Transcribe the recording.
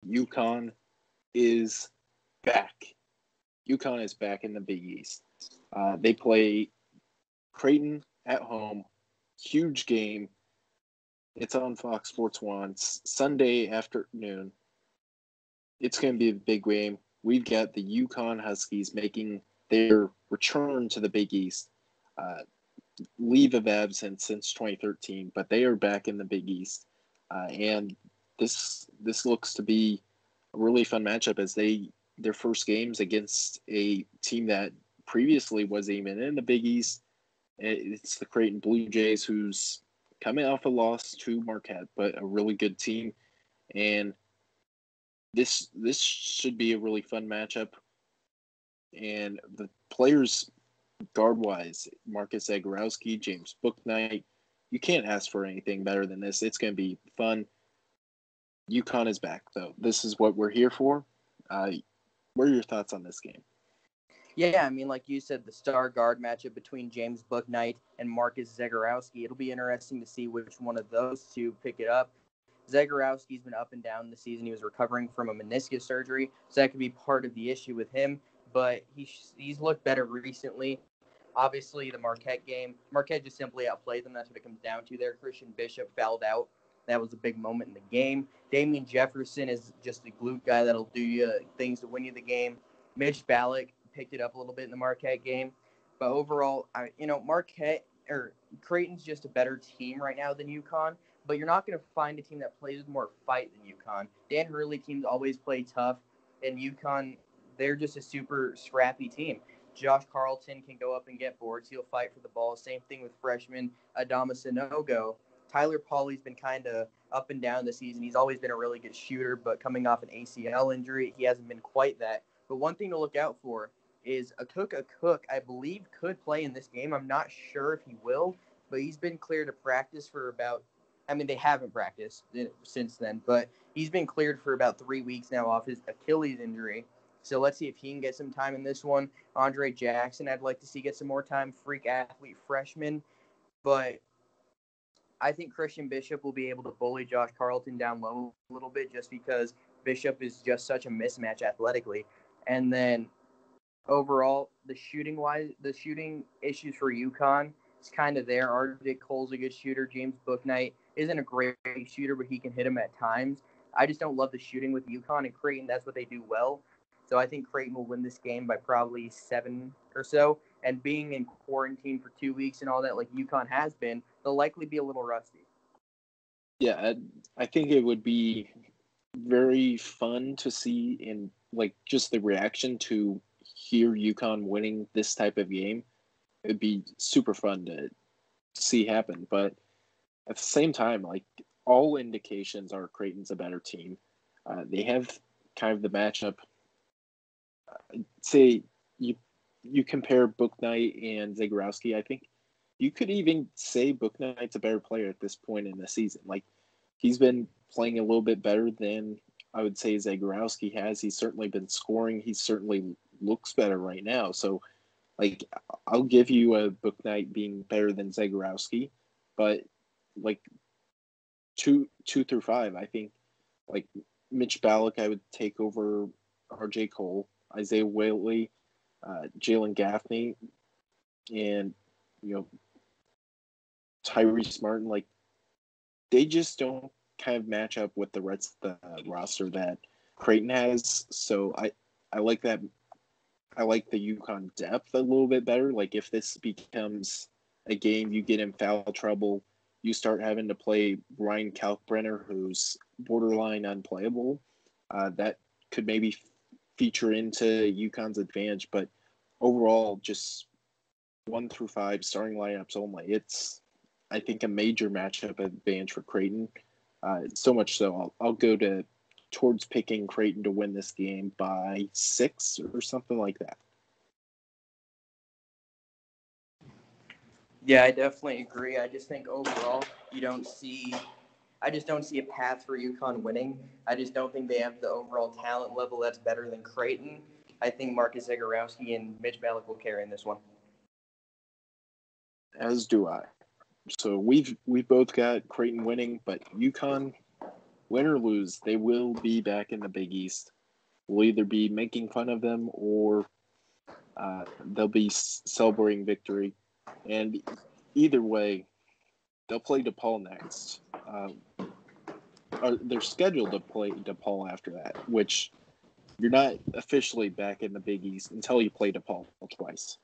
Uconn is back. Uconn is back in the Big East. They play Creighton at home. Huge game. It's on Fox Sports 1. It's Sunday afternoon. It's going to be a big game. We've got the Uconn Huskies making their return to the Big East. Leave of absence since 2013, but they are back in the Big East. And this looks to be a really fun matchup as their first games against a team that previously wasn't even in the Big East. It's the Creighton Blue Jays, who's coming off a loss to Marquette, but a really good team. And this should be a really fun matchup. And the players guard-wise, Marcus Zagorowski, James Bouknight, you can't ask for anything better than this. It's going to be fun. Uconn is back, though. This is what we're here for. What are your thoughts on this game? Yeah, I mean, like you said, the star guard matchup between James Bouknight and Marcus Zagorowski. It'll be interesting to see which one of those two pick it up. Zagorowski's been up and down this season. He was recovering from a meniscus surgery, so that could be part of the issue with him. But he's looked better recently. Obviously, the Marquette game, Marquette just simply outplayed them. That's what it comes down to there. Christian Bishop fouled out. That was a big moment in the game. Damian Jefferson is just a glue guy that'll do you things to win you the game. Mitch Ballack picked it up a little bit in the Marquette game. But overall, Creighton's just a better team right now than UConn. But you're not going to find a team that plays with more fight than UConn. Dan Hurley teams always play tough, and UConn, they're just a super scrappy team. Josh Carlton can go up and get boards. He'll fight for the ball. Same thing with freshman Adama Sanogo. Tyler Pauly's been kind of up and down this season. He's always been a really good shooter, but coming off an ACL injury, he hasn't been quite that. But one thing to look out for is Akok, I believe, could play in this game. I'm not sure if he will, but he's been cleared to practice for about – I mean, they haven't practiced since then, but he's been cleared for about 3 weeks now off his Achilles injury. So let's see if he can get some time in this one. Andre Jackson, I'd like to see get some more time. Freak athlete freshman. But I think Christian Bishop will be able to bully Josh Carlton down low a little bit just because Bishop is just such a mismatch athletically. And then overall, the shooting issues for UConn is kind of there. RJ Cole's a good shooter. James Bouknight isn't a great shooter, but he can hit him at times. I just don't love the shooting with UConn and Creighton. That's what they do well. So I think Creighton will win this game by probably 7 or so. And being in quarantine for 2 weeks and all that, like UConn has been, they'll likely be a little rusty. Yeah, I think it would be very fun to see in like just the reaction to hear UConn winning this type of game. It'd be super fun to see happen. But at the same time, like all indications are Creighton's a better team. They have kind of the matchup. Say you compare Bouknight and Zagorowski, I think you could even say Bouknight's a better player at this point in the season. Like he's been playing a little bit better than I would say Zagorowski has. He's certainly been scoring. He certainly looks better right now. So like I'll give you a Bouknight being better than Zagorowski, but like two through five, I think like Mitch Ballack I would take over RJ Cole, Isaiah Whaley, Jalen Gaffney, and Tyrese Martin. Like they just don't kind of match up with the rest of the roster that Creighton has. So I like that. I like the UConn depth a little bit better. Like if this becomes a game you get in foul trouble, you start having to play Ryan Kalkbrenner, who's borderline unplayable. That could maybe feature into UConn's advantage. But overall, just 1 through 5 starting lineups only. It's, I think, a major matchup advantage for Creighton. So much so, I'll go towards picking Creighton to win this game by 6 or something like that. Yeah, I definitely agree. I just think overall I just don't see a path for UConn winning. I just don't think they have the overall talent level that's better than Creighton. I think Marcus Zagorowski and Mitch Ballack will carry in this one. As do I. So we've both got Creighton winning, but UConn, win or lose, they will be back in the Big East. We'll either be making fun of them or they'll be celebrating victory. And either way, they'll play DePaul next. Or they're scheduled to play DePaul after that, which you're not officially back in the Big East until you play DePaul twice.